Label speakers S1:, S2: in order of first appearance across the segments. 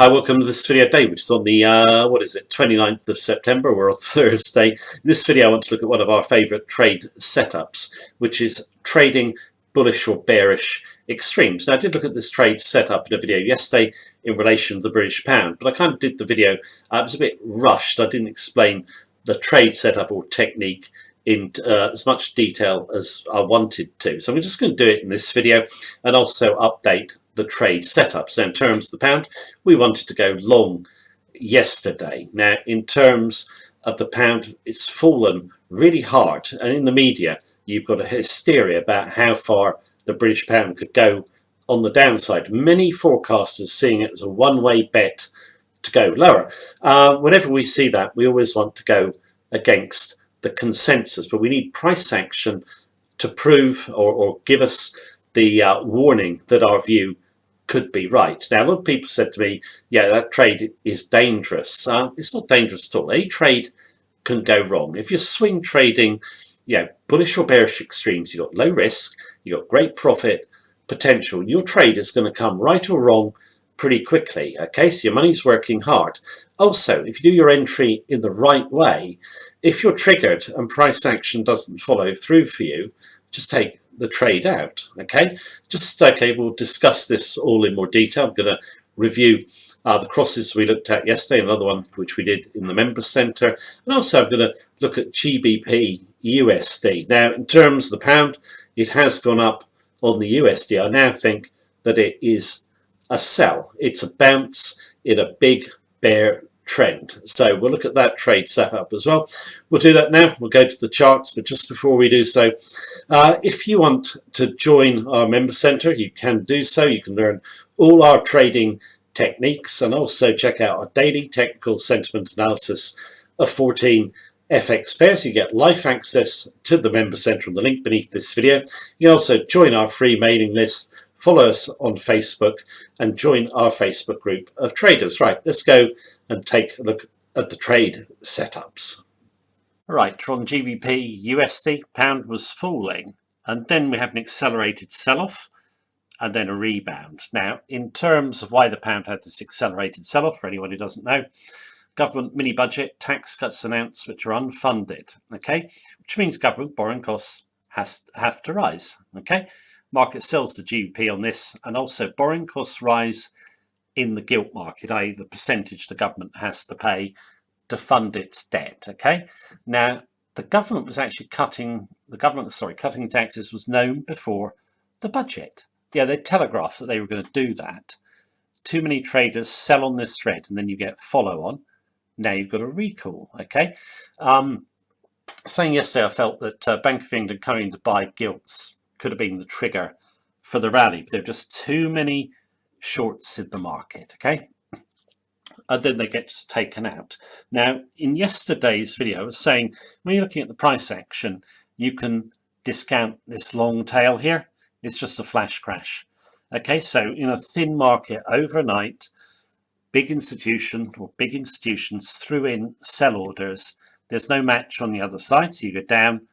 S1: Hi, welcome to this video day, which is on the, 29th of September. We're on Thursday. In this video, I want to look at one of our favourite trade setups, which is trading bullish or bearish extremes. Now, I did look at this trade setup in a video yesterday in relation to the British pound, but I kind of did the video, it was a bit rushed. I didn't explain the trade setup or technique in as much detail as I wanted to. So I'm just going to do it in this video and also update the trade setup. So in terms of the pound, we wanted to go long yesterday. Now, in terms of the pound, it's fallen really hard, and in the media you've got a hysteria about how far the British pound could go on the downside. Many forecasters seeing it as a one-way bet to go lower. Whenever we see that, we always want to go against the consensus, but we need price action to prove or give us the warning that our view could be right. Now, a lot of people said to me, yeah, that trade is dangerous. It's not dangerous at all. Any trade can go wrong. If you're swing trading, bullish or bearish extremes, you've got low risk, you've got great profit potential. Your trade is going to come right or wrong pretty quickly. Okay, so your money's working hard. Also, if you do your entry in the right way, if you're triggered and price action doesn't follow through for you, just take the trade out. Okay, we'll discuss this all in more detail. I'm going to review the crosses we looked at yesterday, another one which we did in the member center, and also I'm going to look at GBPUSD. Now, in terms of the pound, it has gone up on the USD. I now think that it is a sell. It's a bounce in a big bear trend. So we'll look at that trade setup as well. We'll do that now. We'll go to the charts, but just before we do so, if you want to join our member center, you can do so. You can learn all our trading techniques and also check out our daily technical sentiment analysis of 14 FX pairs. You get live access to the member center on the link beneath this video. You can also join our free mailing list, follow us on Facebook, and join our Facebook group of traders. Right, let's go and take a look at the trade setups. Right, on GBP USD, pound was falling, and then we have an accelerated sell-off and then a rebound. Now, in terms of why the pound had this accelerated sell-off, for anyone who doesn't know, government mini-budget tax cuts announced which are unfunded, okay, which means government borrowing costs have to rise, okay. Market sells the GBP on this, and also borrowing costs rise in the gilt market, i.e. the percentage the government has to pay to fund its debt. Okay, now the government was actually cutting taxes was known before the budget. Yeah, they telegraphed that they were going to do that. Too many traders sell on this thread, and then you get follow on. Now you've got a recall. Okay, saying yesterday, I felt that Bank of England coming to buy gilts could have been the trigger for the rally, but there are just too many shorts in the market, okay? And then they get just taken out. Now, in yesterday's video, I was saying, when you're looking at the price action, you can discount this long tail here. It's just a flash crash. Okay, so in a thin market overnight, big institutions threw in sell orders. There's no match on the other side, so you go down,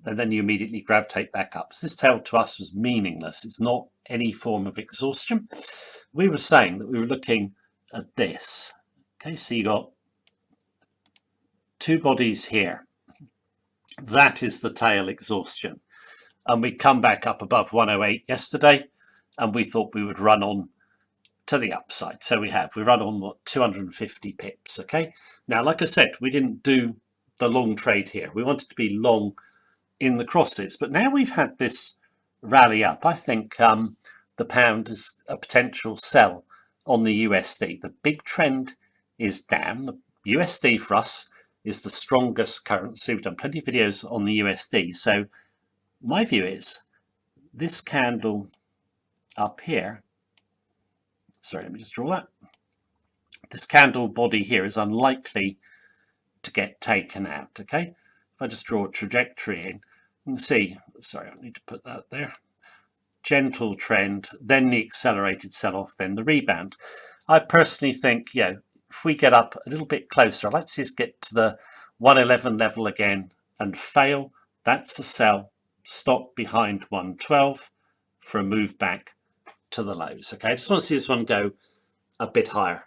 S1: and then you immediately gravitate back up. So this tail to us was meaningless. It's not any form of exhaustion. We were saying that we were looking at this. Okay, so you got two bodies here. That is the tail exhaustion. And we come back up above 108 yesterday, and we thought we would run on to the upside. So we run on 250 pips. Okay. Now, like I said, we didn't do the long trade here. We wanted to be long in the crosses, but now we've had this rally up. I think the pound is a potential sell on the USD. The big trend is down. The USD for us is the strongest currency. We've done plenty of videos on the USD. So my view is this candle up here, sorry, let me just draw that. This candle body here is unlikely to get taken out, okay? If I just draw a trajectory in, you can see, sorry, I need to put that there. Gentle trend, then the accelerated sell-off, then the rebound. I personally think, if we get up a little bit closer, I'd like to see us get to the 111 level again and fail. That's a sell. Stop behind 112 for a move back to the lows. Okay, I just want to see this one go a bit higher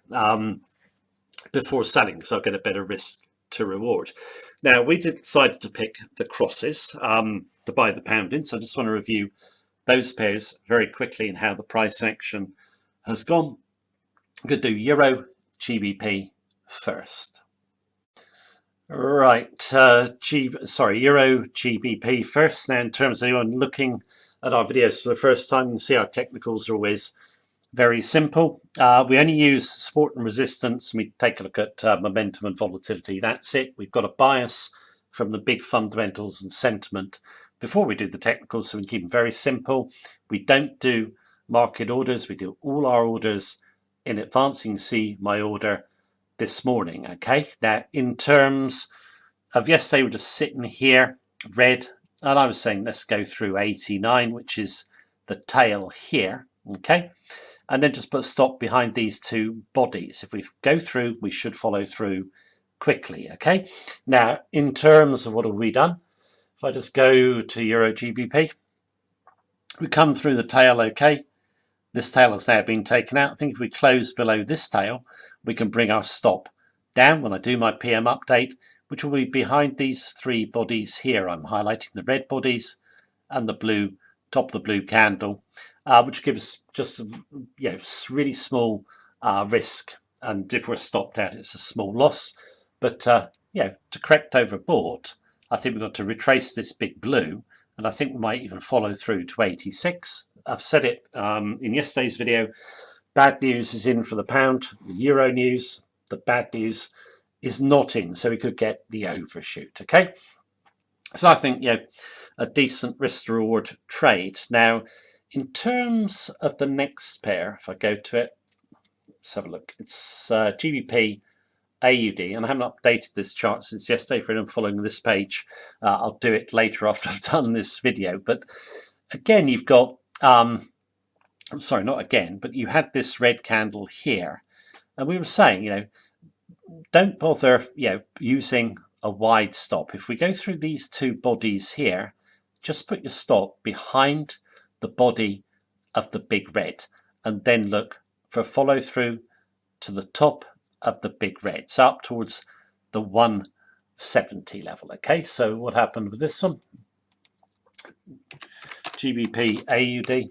S1: before selling, because I'll get a better risk to reward. Now, we decided to pick the crosses to buy the pound in, so I just want to review those pairs very quickly and how the price action has gone. I'm going to do Euro GBP first. Right, Euro GBP first. Now, in terms of anyone looking at our videos for the first time, you can see our technicals are always very simple. We only use support and resistance. We take a look at momentum and volatility. That's it. We've got a bias from the big fundamentals and sentiment before we do the technicals, so we keep them very simple. We don't do market orders. We do all our orders in advance. You can see my order this morning. Okay, now in terms of yesterday, we're just sitting here, red, and I was saying let's go through 89, which is the tail here. Okay, and then just put a stop behind these two bodies. If we go through, we should follow through quickly. Okay, now in terms of what have we done, if I just go to Euro GBP, we come through the tail. Okay, this tail has now been taken out. I think if we close below this tail, we can bring our stop down when I do my PM update, which will be behind these three bodies here. I'm highlighting the red bodies and the blue, top of the blue candle, which gives just really small risk. And if we're stopped out, it's a small loss. But to correct overboard, I think we've got to retrace this big blue, and I think we might even follow through to 86. I've said it in yesterday's video. Bad news is in for the pound. The euro news, the bad news is not in, so we could get the overshoot. Okay, so I think a decent risk to reward trade. Now, in terms of the next pair, if I go to it, let's have a look. It's GBP AUD, and I haven't updated this chart since yesterday. For anyone following this page, I'll do it later after I've done this video. But again, you've got sorry, not again, but you had this red candle here, and we were saying, don't bother, using a wide stop. If we go through these two bodies here, just put your stop behind the body of the big red, and then look for follow through to the top of the big red, so up towards the 170 level. Okay, so what happened with this one? GBP AUD.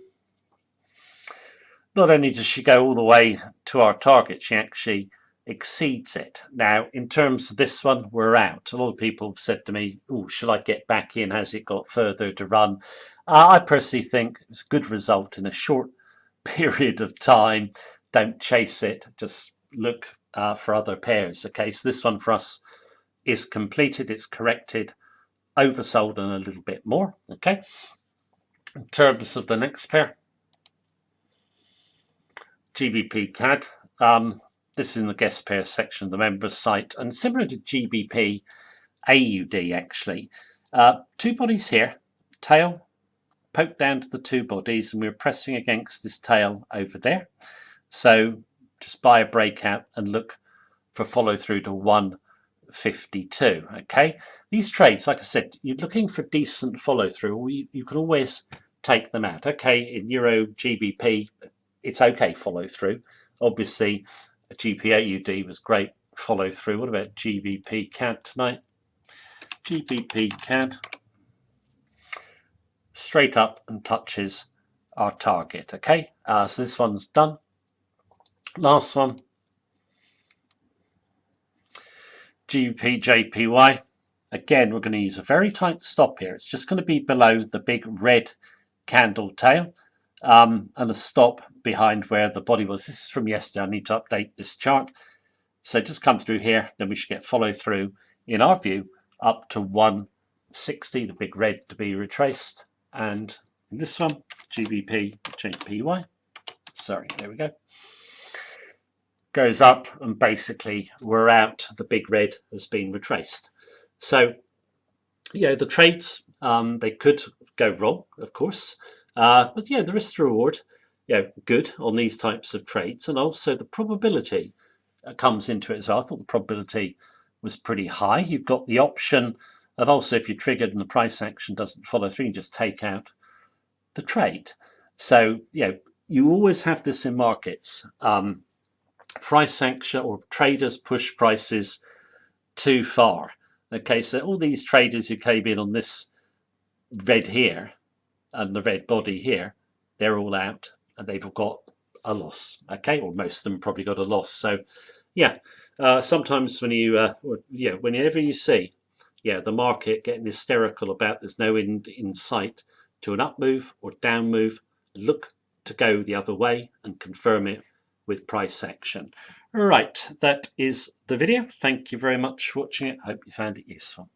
S1: Not only does she go all the way to our target, she actually exceeds it. Now, in terms of this one, we're out. A lot of people have said to me, oh, should I get back in? Has it got further to run? I personally think it's a good result in a short period of time. Don't chase it. Just look for other pairs. Okay, so this one for us is completed. It's corrected, oversold, and a little bit more. Okay, in terms of the next pair, GBP CAD. This is in the guest pair section of the members site, and similar to GBP AUD actually. Two bodies here, tail poked down to the two bodies, and we're pressing against this tail over there. So just buy a breakout and look for follow through to 152. Okay, these trades, like I said, you're looking for decent follow through. You can always take them out. Okay, in Euro GBP, it's okay follow through. Obviously, a GBPUSD was great follow through. What about GBP CAD tonight? GBP CAD straight up and touches our target. Okay, so this one's done. Last one, GBPJPY. Again, we're going to use a very tight stop here. It's just going to be below the big red candle tail, and a stop behind where the body was. This is from yesterday. I need to update this chart. So just come through here, then we should get follow through, in our view, up to 160, the big red to be retraced. And in this one, GBPJPY. Sorry, there we go. Goes up, and basically we're out. The big red has been retraced. So, the trades, they could go wrong, of course. But the risk to reward, good on these types of trades. And also the probability comes into it as well. I thought the probability was pretty high. You've got the option of also, if you're triggered and the price action doesn't follow through, you just take out the trade. So, you always have this in markets. price action, or traders push prices too far. Okay, so all these traders who came in on this red here and the red body here, they're all out and they've all got a loss. Okay, or most of them probably got a loss. So yeah, sometimes when you whenever you see the market getting hysterical about there's no end in sight to an up move or down move, look to go the other way and confirm it with price action. Right, that is the video. Thank you very much for watching it. Hope you found it useful.